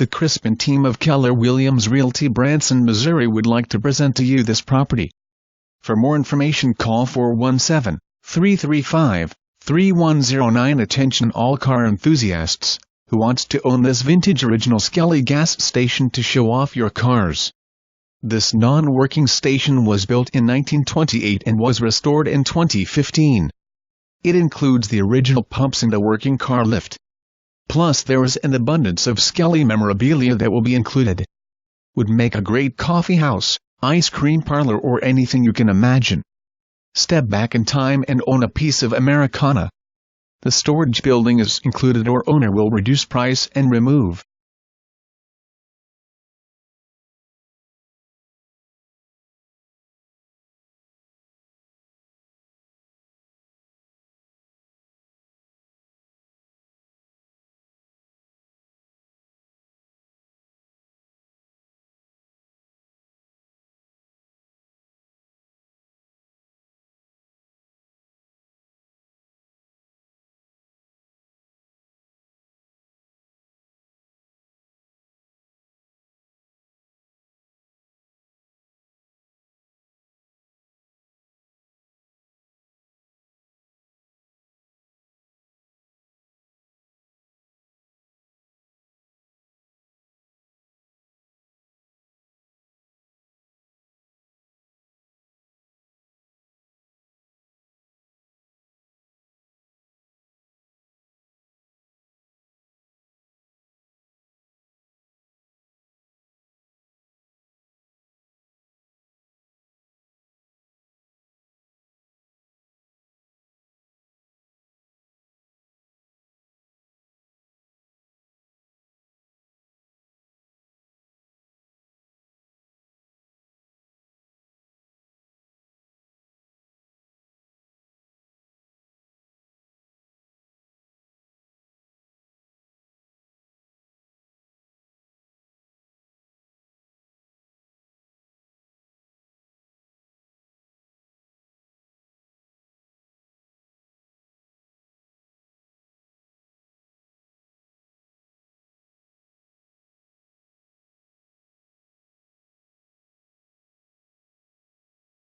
The Crispin team of Keller Williams Realty Branson, Missouri would like to present to you this property. For more information call 417-335-3109. Attention all car enthusiasts who wants to own this vintage original Skelly gas station to show off your cars. This non-working station was built in 1928 and was restored in 2015. It includes the original pumps and a working car lift. Plus there is an abundance of Skelly memorabilia that will be included. Would make a great coffee house, ice cream parlor, or anything you can imagine. Step back in time and own a piece of Americana. The storage building is included or owner will reduce price and remove